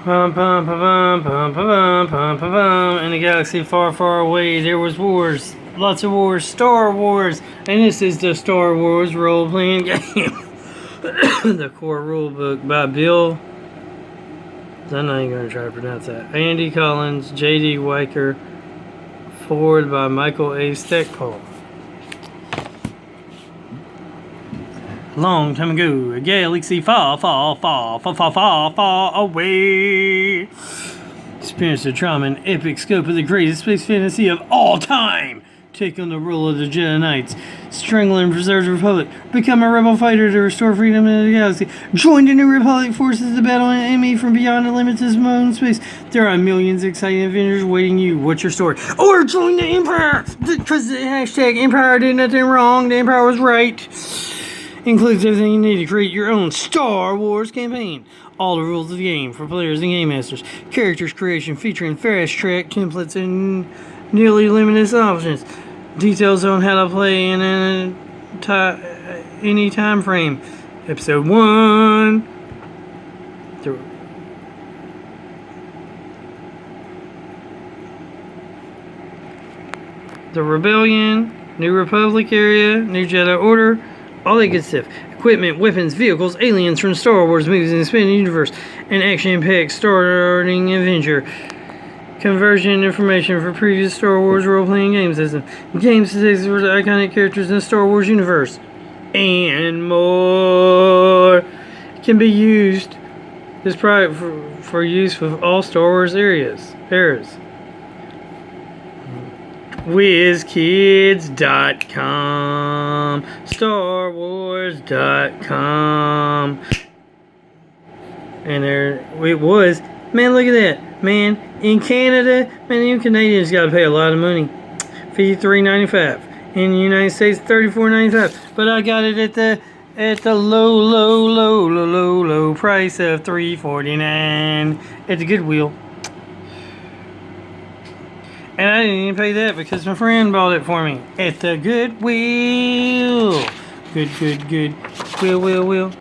Pum pum pum pum pum pum pum pum pum. In a galaxy far, far away, there was wars. Lots of wars. Star Wars. And this is the Star Wars role-playing game. The core rulebook by Bill. I'm not even going to try to pronounce that. Andy Collins, J.D. Weicker. Forward by Michael A. Stackpole. Long time ago, a galaxy far, far, far, far, far, far, far away. Experience the trauma and epic scope of the greatest space fantasy of all time. Take on the role of the Jedi Knights. Strangle and preserve the Republic. Become a rebel fighter to restore freedom in the galaxy. Join the New Republic forces to battle an enemy from beyond the limits of moon space. There are millions of exciting adventures waiting you. What's your story? Or join the Empire! Because the hashtag Empire did nothing wrong. The Empire was right. Includes everything you need to create your own Star Wars campaign. All the rules of the game for players and game masters. Characters creation featuring fast track templates and nearly limitless options. Details on how to play in any time frame. Episode 1. The Rebellion, New Republic area, New Jedi Order. All that good stuff. Equipment, weapons, vehicles, aliens from Star Wars movies and the expanded universe. An action-packed starting adventure. Conversion information for previous Star Wars role-playing game system. Game statistics for the iconic characters in the Star Wars universe. And more. It can be used. This product for use with all Star Wars eras. WizKids.com, StarWars.com, and there it was. Man, look at that. Man, in Canada, man, you Canadians gotta pay a lot of money. $53.95. In the United States, $34.95. But I got it at the low price of $3.49 at the Goodwill. And I didn't even pay that because my friend bought it for me at the Goodwill. Good. Will.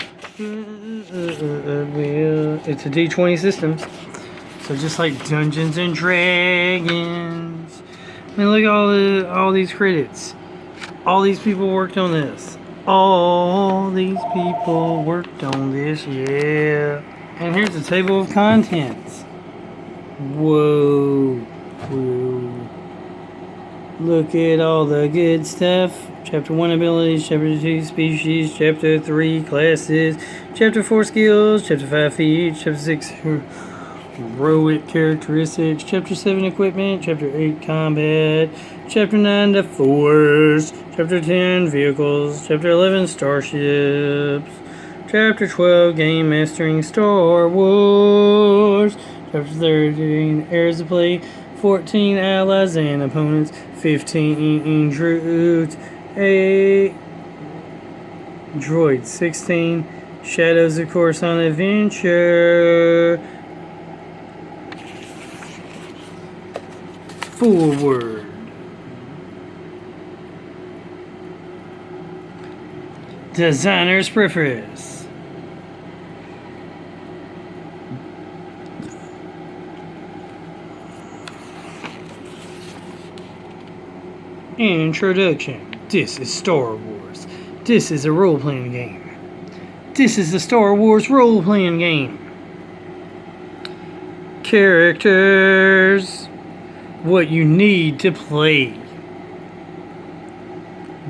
It's a D20 system. So just like Dungeons and Dragons. I mean, look at all these credits. All these people worked on this. Yeah. And here's the table of contents. Whoa. Look at all the good stuff. Chapter 1 abilities, Chapter 2 species, Chapter 3 classes, Chapter 4 skills, Chapter 5 feats, Chapter 6 heroic characteristics, Chapter 7 equipment, Chapter 8 combat, Chapter 9 the Force, Chapter 10 vehicles, Chapter 11 starships, Chapter 12 game mastering Star Wars, Chapter 13 areas of play, 14 allies and opponents, 15 troops, 8 droids, 16 shadows of course on adventure. Forward. Designer's preface. Introduction. This is Star Wars. This is a role-playing game. This is the Star Wars role-playing game. Characters. What you need to play.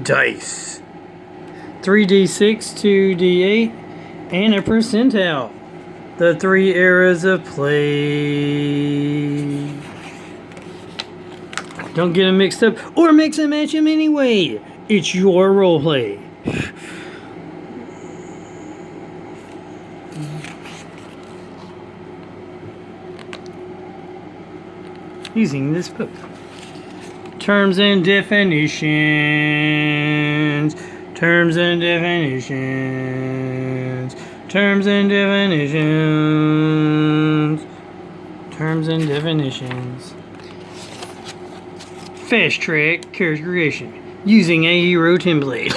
Dice. 3d6, 2d8, and a percentile. The 3 eras of play. Don't get them mixed up or mix and match them anyway. It's your role play. Using this book. Terms and definitions. Terms and definitions. Terms and definitions. Terms and definitions. Fast track character creation using a hero template.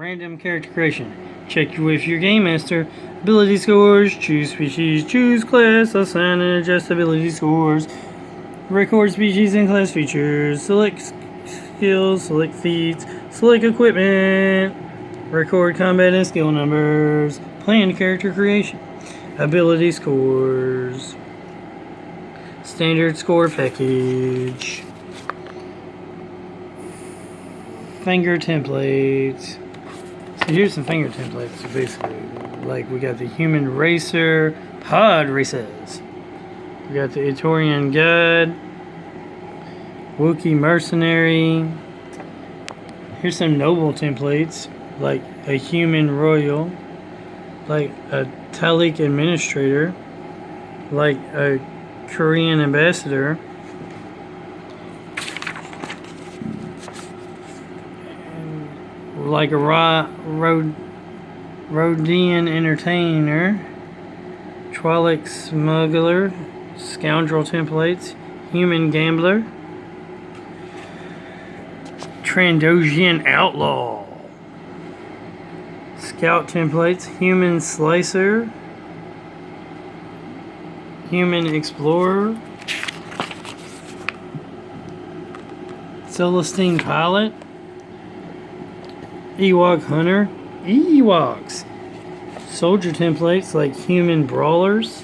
Random character creation. Check with your game master. Ability scores. Choose species. Choose class. Assign and adjust ability scores. Record species and class features. Select skills. Select feats. Select equipment. Record combat and skill numbers. Plan character creation. Ability scores. Standard score package. Finger templates. So here's some finger templates. So basically, like we got the human racer, pod races. We got the Etorian god, Wookiee mercenary. Here's some noble templates, like a human royal, like a Talik administrator, like a Korean ambassador. Like a Rodian entertainer, Trolloc smuggler, scoundrel templates, human gambler, Trandoshan outlaw, scout templates, human slicer, human explorer, Celestine pilot, Ewok hunter, Ewoks, soldier templates like human brawlers,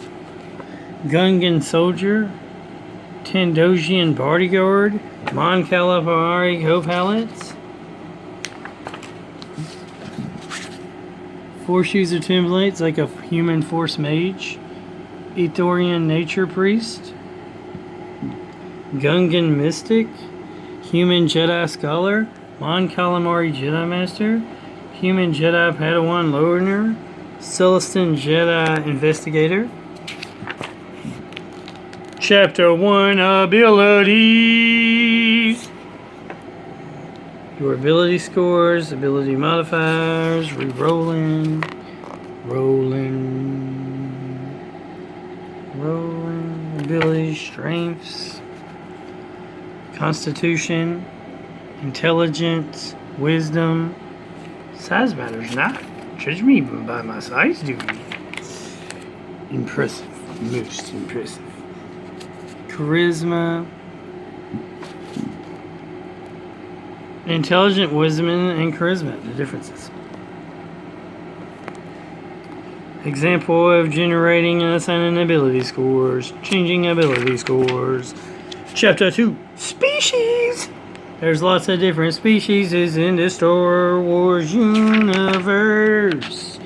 Gungan soldier, Tandosian bodyguard, Mon Calamari co-pilots, force user templates like a human force mage, Ethorian nature priest, Gungan mystic, human Jedi scholar, Mon Calamari Jedi Master, Human Jedi Padawan Learner, Celestine Jedi Investigator. Chapter 1 Abilities. Your ability scores, ability modifiers, re-rolling, rolling, ability strengths, constitution, intelligence, wisdom. Size matters not. Judge me by my size, dude. Impressive. Most impressive. Charisma. Intelligent, wisdom, and charisma. The differences. Example of generating and assigning ability scores. Changing ability scores. Chapter 2. Species. There's lots of different species in the Star Wars universe.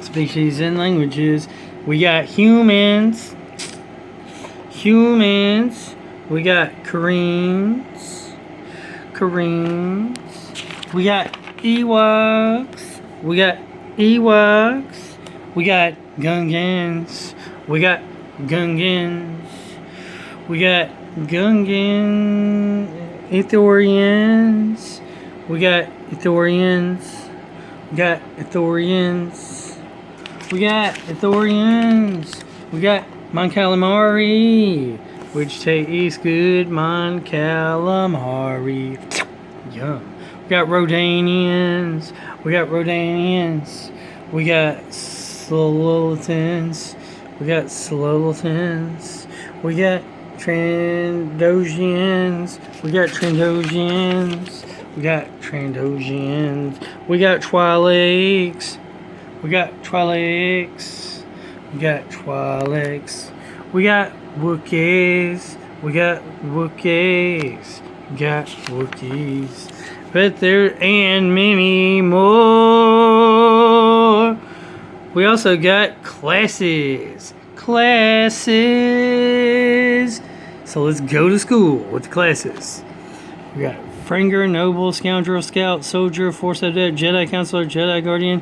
Species and languages. We got humans. We got Koreans. We got Ewoks. We got Gungans. We got Gungan Ethorians. We got Ethorians. We got Mon Calamari, which tastes good. Mon Calamari. Yum. We got Rodanians. We got Slolitans. We got Trandosians. We got Twi'leks. We got Wookiees. But there and many more. We also got classes. So let's go to school with the classes. We got Fringer, Noble, Scoundrel, Scout, Soldier, Force Adept, Jedi Counselor, Jedi Guardian,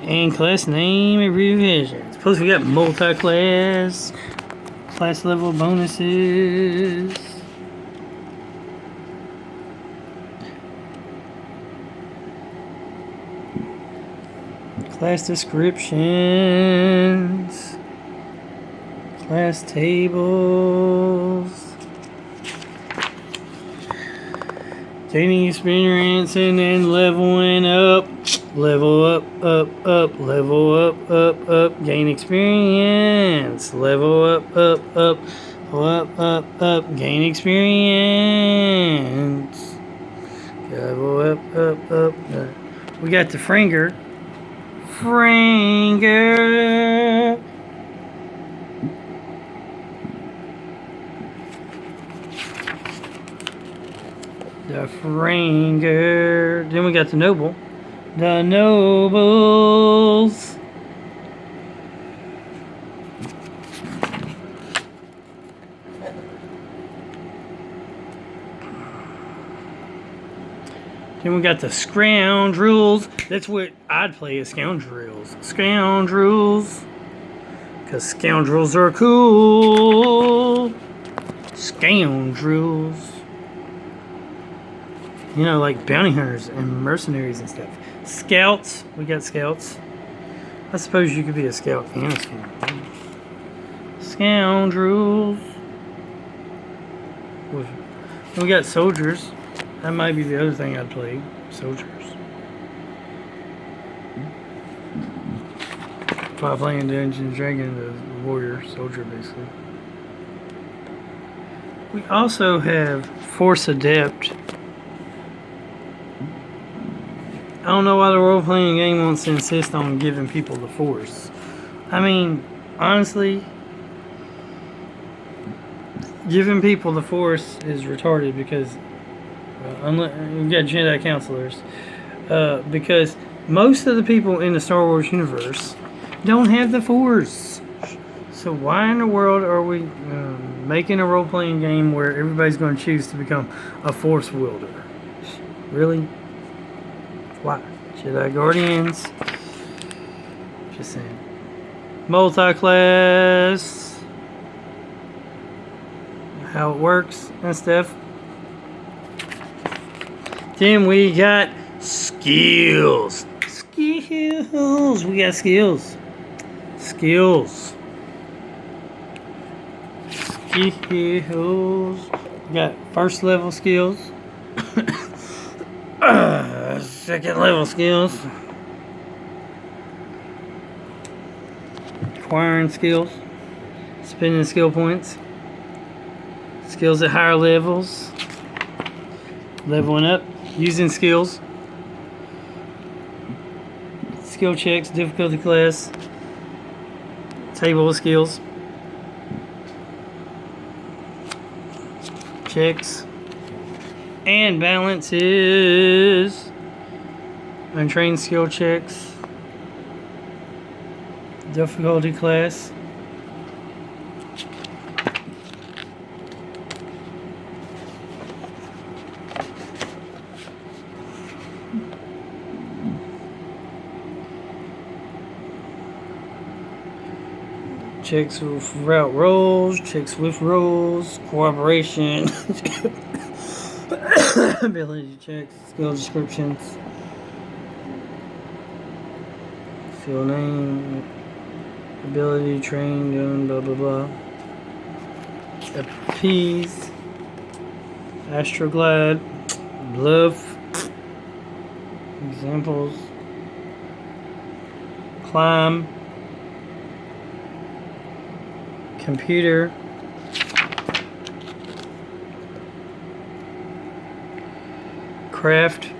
and class name abbreviations. Plus we got multi-class, class level bonuses. Class descriptions. Class tables. Gaining experience and then leveling up. Level up, level up. Gain experience. Level up. Gain experience. Level up. We got the Franger. The Franger. Then we got the Noble. The Nobles. Then we got the Scoundrels. That's what I'd play as Scoundrels. Scoundrels. Because Scoundrels are cool. Scoundrels. You know, like bounty hunters and mercenaries and stuff. Scouts. We got scouts. I suppose you could be a scout and a scoundrel. Scoundrels. We got soldiers. That might be the other thing I'd play. Soldiers. If I play in Dungeons & Dragons, the warrior, soldier basically. We also have Force Adept. I don't know why the role-playing game wants to insist on giving people the Force. I mean, honestly, giving people the Force is retarded because we got Jedi counselors. Because most of the people in the Star Wars universe don't have the Force. So why in the world are we making a role-playing game where everybody's going to choose to become a Force wielder? Really? Why? Jedi Guardians. Just saying. Multi-class. How it works and stuff. Then we got skills. Skills. We got skills. Skills. Skills. We got first level skills. Second level skills. Acquiring skills. Spending skill points. Skills at higher levels. Leveling up. Using skills. Skill checks. Difficulty class. Table of skills. Checks. And balances. Untrained skill checks. Difficulty class. Checks without rolls, checks with rolls, cooperation, ability checks, skill descriptions, skill name, ability trained, and blah blah blah. Appease, Astroglide, Bluff, examples, Climb, Computer, Craft,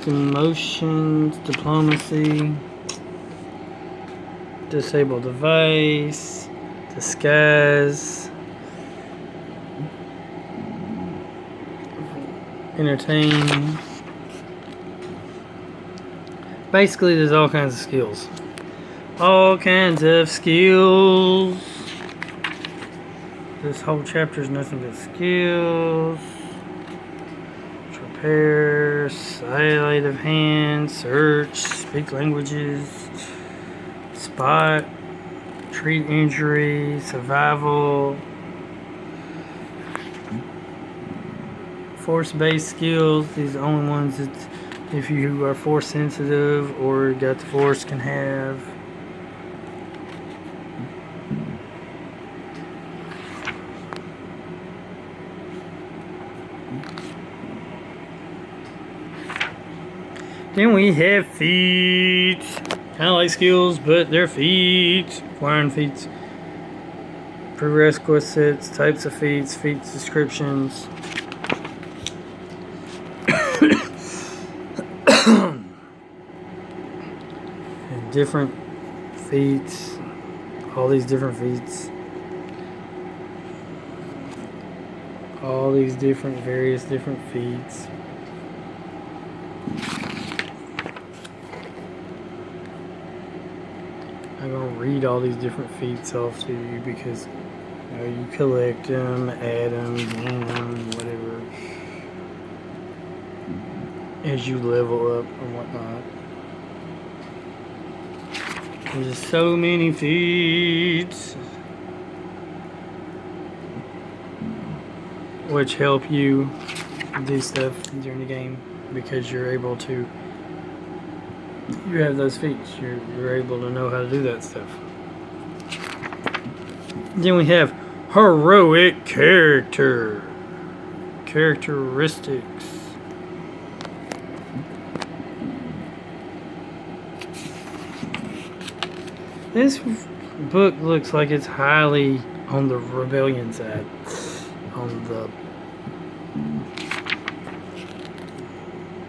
Emotions, Diplomacy, Disable Device, Disguise, Entertain. Basically, there's all kinds of skills. All kinds of skills. This whole chapter is nothing but skills. Repair, sleight of hand, search, speak languages, spot, treat injury, survival, force-based skills. These are the only ones that if you are force sensitive or got the force can have. Then we have feats. Kind of like skills, but they're feats. Acquiring feats. Prerequisites, types of feats, feats descriptions. And different feats. All these different feats. All these different, various different feats. I'm going to read all these different feats off to you because you collect them, add them, gain them, whatever, as you level up and whatnot. There's just so many feats which help you do stuff during the game because you're able to. You have those feats. You're able to know how to do that stuff. Then we have heroic characteristics. This book looks like it's highly on the rebellion side, on the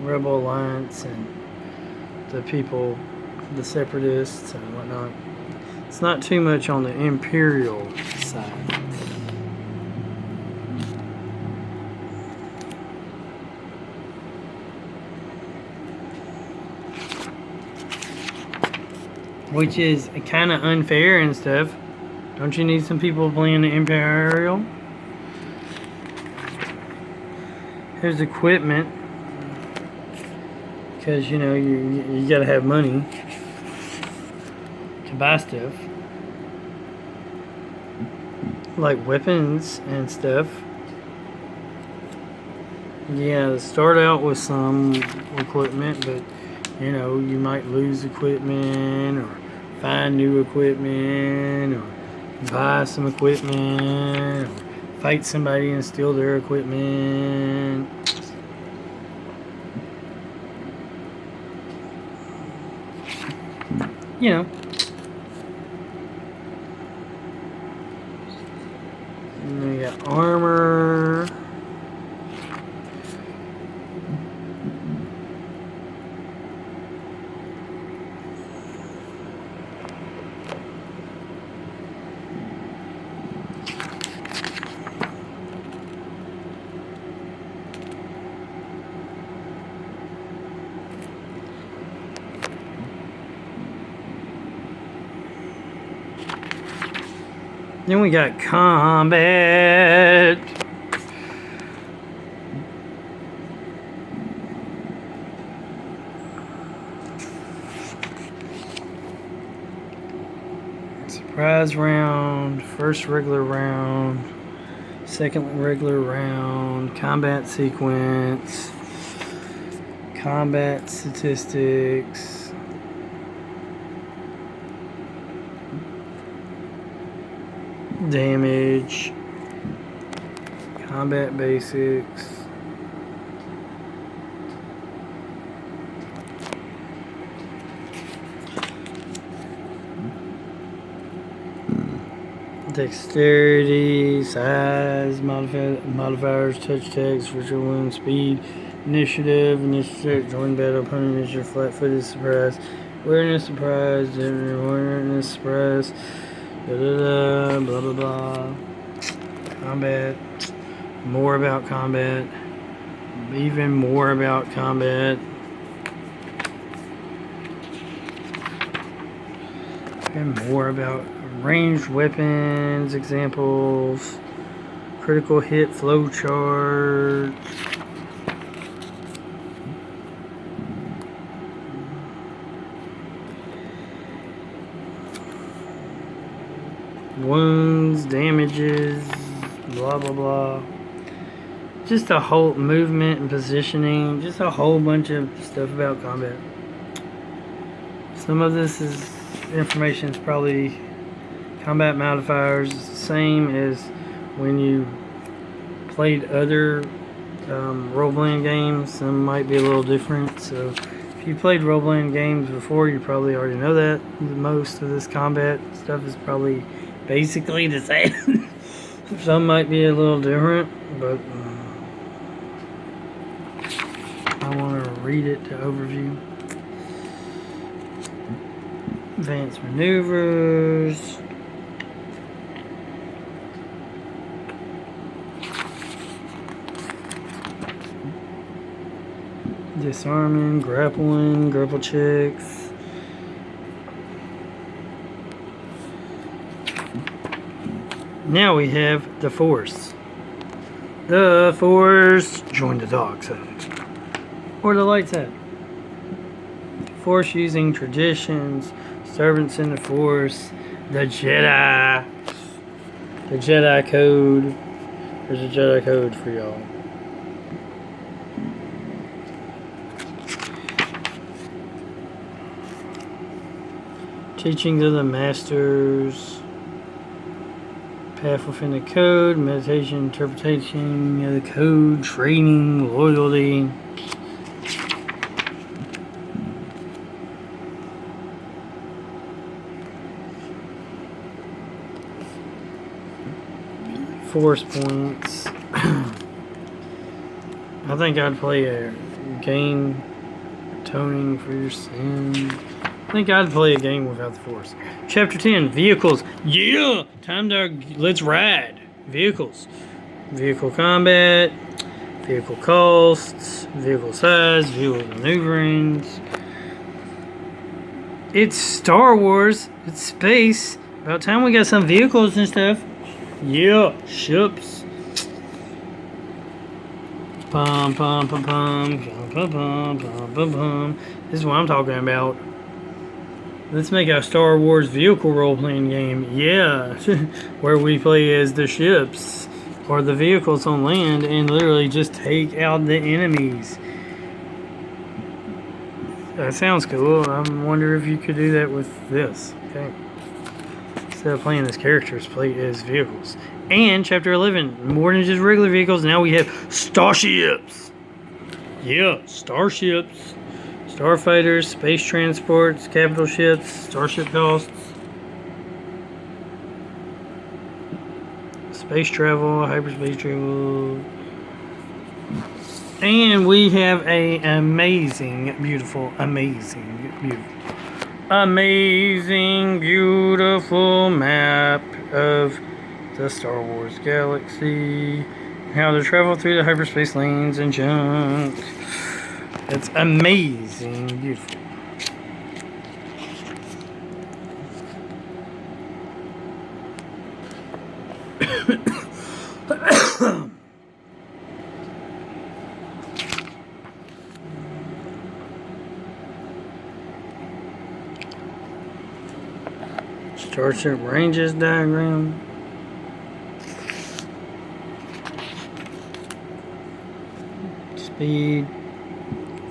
Rebel Alliance and the people, the separatists and whatnot. It's not too much on the Imperial side. Which is kind of unfair and stuff. Don't you need some people playing the Imperial? Here's equipment. Because, you know, you gotta have money to buy stuff. Like weapons and stuff. Yeah, start out with some equipment, but, you know, you might lose equipment or find new equipment or buy some equipment or fight somebody and steal their equipment. You know. And then we got armor. Then we got combat. Surprise round, first regular round, second regular round, combat sequence, combat statistics. Damage, combat basics, dexterity, size, modifiers, touch text, virtual wound, speed, initiative, join battle, opponent initiative, flat-footed, surprise, awareness, surprise, awareness, surprise. Blah blah blah. Combat. More about combat. Even more about combat. And more about ranged weapons, examples, critical hit flowchart. Wounds, damages, blah blah blah. Just a whole movement and positioning, just a whole bunch of stuff about combat. Some of this information is probably combat modifiers, same as when you played other role-playing games. Some might be a little different. So if you played role-playing games before, you probably already know that most of this combat stuff is probably basically the same. Some might be a little different, but I want to read it to overview. Advanced maneuvers. Disarming, grappling, grapple checks. Now we have the Force. The Force. Join the dark side. Or the light side. Force using traditions. Servants in the Force. The Jedi. The Jedi Code. There's a Jedi Code for y'all. Teachings of the Masters. Path within the Code. Meditation, interpretation of the Code. Training, loyalty. Force points. I think I'd play a game atoning for your sin. I think I'd play a game without the Force. Chapter 10, vehicles. Yeah! Time to, let's ride. Vehicles. Vehicle combat. Vehicle costs. Vehicle size. Vehicle maneuverings. It's Star Wars. It's space. About time we got some vehicles and stuff. Yeah, ships. Pum pum pum pum pum pum pum pum pum. This is what I'm talking about. Let's make a Star Wars vehicle role-playing game. Yeah, where we play as the ships or the vehicles on land and literally just take out the enemies. That sounds cool. I wonder if you could do that with this. Okay. Instead of playing as characters, play as vehicles. And Chapter 11, more than just regular vehicles, now we have starships. Yeah, starships. Starfighters, space transports, capital ships, starship costs. Space travel, hyperspace travel. And we have an amazing, beautiful map of the Star Wars galaxy. How to travel through the hyperspace lanes and junk. It's amazing, beautiful. Starship ranges diagram. Speed,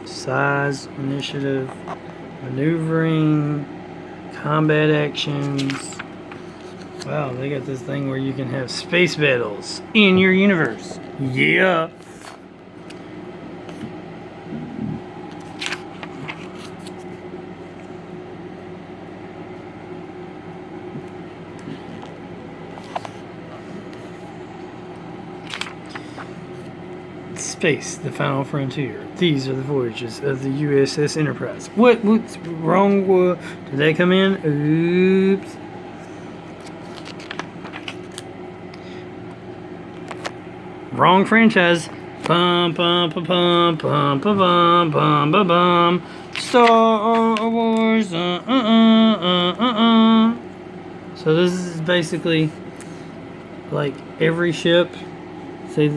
size, initiative, maneuvering, combat actions. Wow, they got this thing where you can have space battles in your universe. Yeah. Space, the final frontier. These are the voyages of the USS Enterprise. What's wrong? Did they come in? Oops. Wrong franchise. Pum pum pum pum pum pum pum pum pum pum. Star Wars. So this is basically like every ship. Say.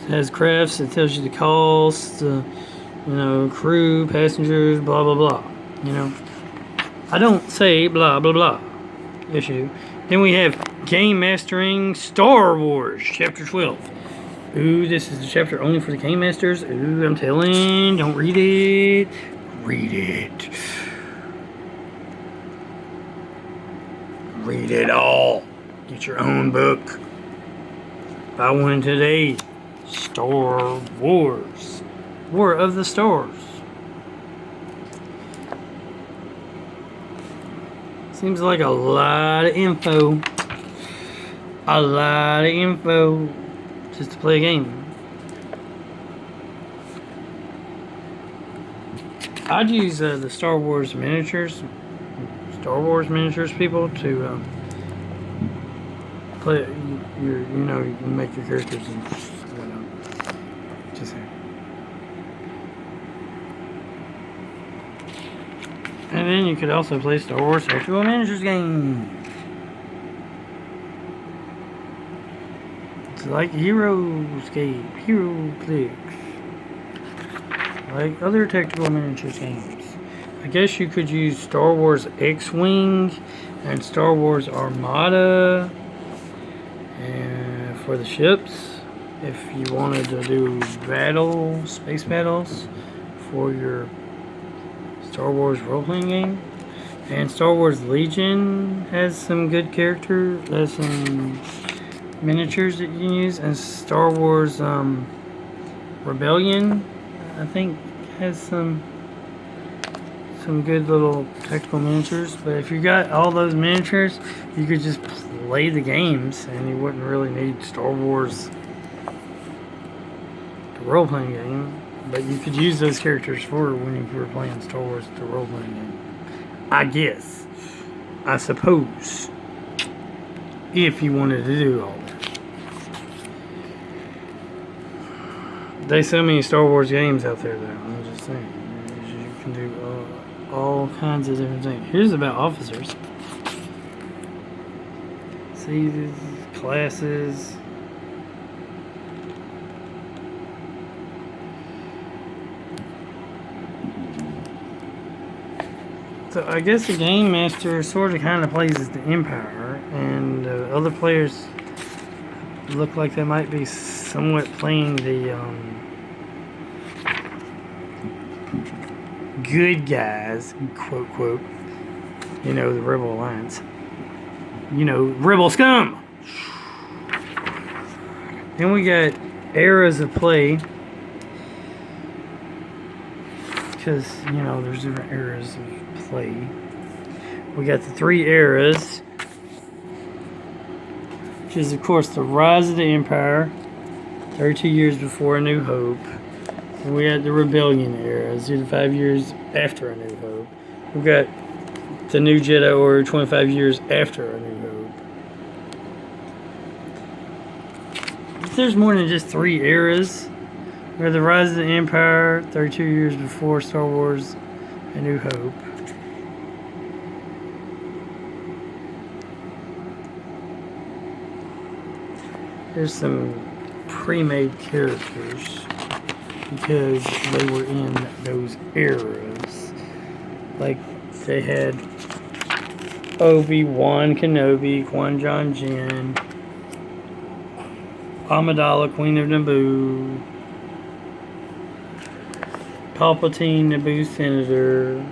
Has crafts, it tells you the cost, crew, passengers, blah blah blah. I don't say blah blah blah. Issue. Then we have Game Mastering Star Wars, Chapter 12. Ooh, this is the chapter only for the Game Masters. Ooh, I'm telling, don't read it. Read it. Read it all. Get your own book. Buy one today. Star Wars. War of the Stars. Seems like a lot of info. A lot of info just to play a game. I'd use the Star Wars miniatures people to play. You can make your characters and whatnot. Just saying. And then you could also play Star Wars Tactical Miniatures game. It's like HeroScape, HeroClix, like other Tactical Miniatures games. I guess you could use Star Wars X-Wing and Star Wars Armada and for the ships if you wanted to do space battles for your Star Wars role-playing game. And Star Wars Legion has some good characters, has some miniatures that you can use, and Star Wars Rebellion I think has some good little tactical miniatures. But if you got all those miniatures, you could just play the games and you wouldn't really need Star Wars the role-playing game. But you could use those characters for when you were playing Star Wars the role-playing game, I guess, I suppose, if you wanted to do all that. There's so many Star Wars games out there though, I'm just saying, you can do all kinds of different things. Here's about officers. See these classes. So I guess the game master sort of kind of plays as the Empire, and other players look like they might be somewhat playing the good guys, quote quote. You know, the Rebel Alliance. You know, Rebel scum. Then we got eras of play. Because, you know, there's different eras of play. We got the 3 eras, which is, of course, the Rise of the Empire, 32 years before A New Hope. And we had the Rebellion era, 5 years after A New Hope. We got the New Jedi Order, 25 years after A New Hope. But there's more than just 3 eras. We had the Rise of the Empire, 32 years before Star Wars A New Hope. There's some pre-made characters because they were in those eras. Like they had Obi-Wan Kenobi, Qui-Gon Jinn, Amidala, Queen of Naboo, Palpatine, Naboo Senator,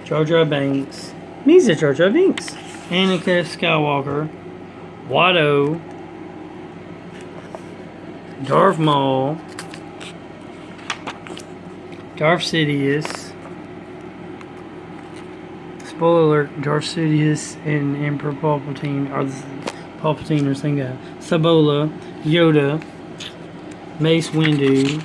Jar Jar Binks, Misa Jar Jar Binks, Anakin Skywalker, Watto, Darth Maul, Darth Sidious. Spoiler alert: Darth Sidious and Emperor Palpatine are the same guy. Sabola, Yoda, Mace Windu,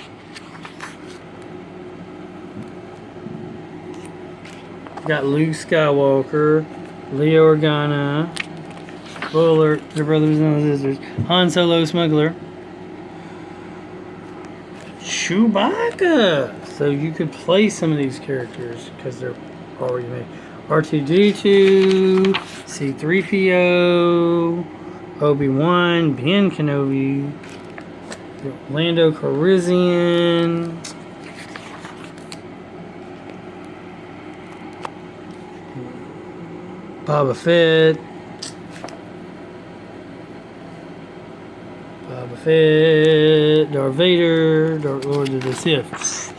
got Luke Skywalker, Leo Organa. Spoiler alert: their brothers and sisters. Han Solo, Smuggler, Chewbacca. So you could play some of these characters because they're already made. R2-D2, C-3PO, Obi-Wan, Ben Kenobi, Lando Calrissian, Boba Fett, Darth Vader, Darth Lord of the Sith,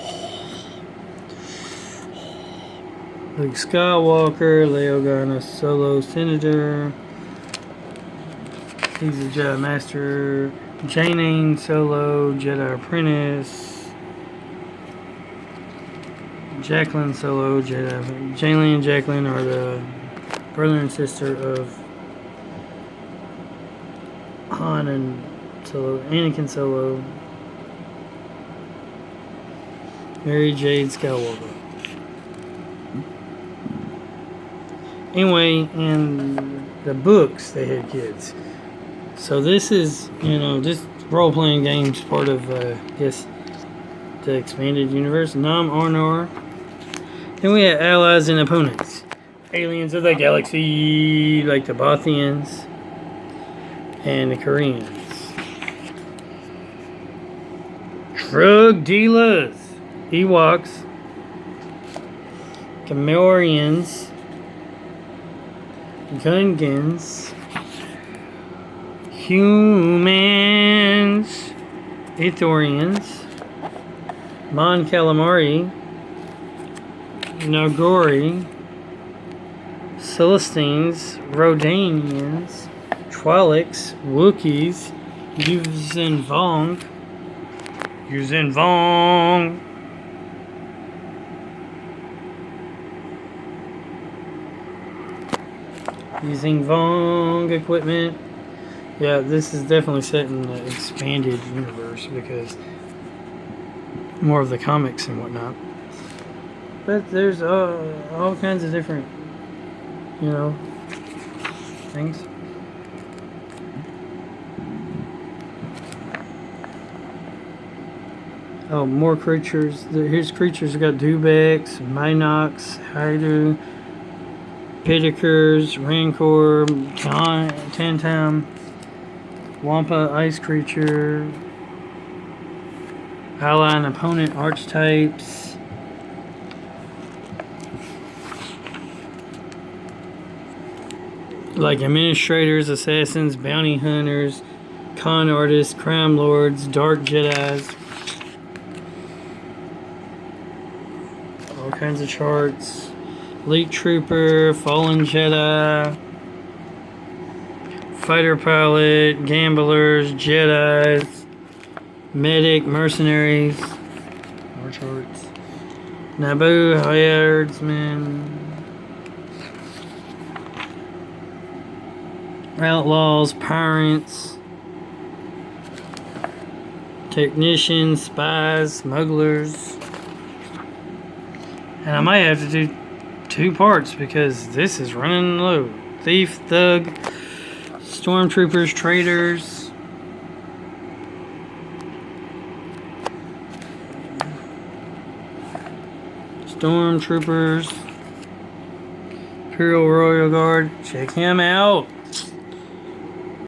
Luke Skywalker, Leo Organa, Solo Senator, he's a Jedi Master, Janine Solo, Jedi Apprentice. Jacqueline Solo, Jedi. Jaylen and Jacqueline are the brother and sister of Han and Solo, Anakin Solo. Mary Jade Skywalker. Anyway, in the books, they had kids. So this is, this role-playing game's part of, I guess, the expanded universe. Nam Arnor. Then we have allies and opponents. Aliens of the galaxy, like the Bothians and the Koreans. Drug dealers. Ewoks. Gamorreans. Gungans. Humans. Ithorians. Mon Calamari. Nagori. Celestines. Rodanians. Twi'leks. Wookiees. Yuuzhan Vong. Using Vong equipment. Yeah, this is definitely set in the expanded universe because more of the comics and whatnot. But there's all kinds of different, things. Oh, more creatures. Here's creatures. We got Dubex, Minox, Haidu, Pitikers, Rancor, Tantam, Wampa, Ice Creature, Ally and Opponent Archetypes, like Administrators, Assassins, Bounty Hunters, Con Artists, Crime Lords, Dark Jedis. All kinds of charts. Elite Trooper, Fallen Jedi, Fighter Pilot, Gamblers, Jedis, Medic, Mercenaries, more charts. Naboo, Herdsmen, Outlaws, Pirates, Technicians, Spies, Smugglers. And I might have to do 2 parts because this is running low. Thief, Thug, Stormtroopers, Traitors, Imperial Royal Guard. Check him out.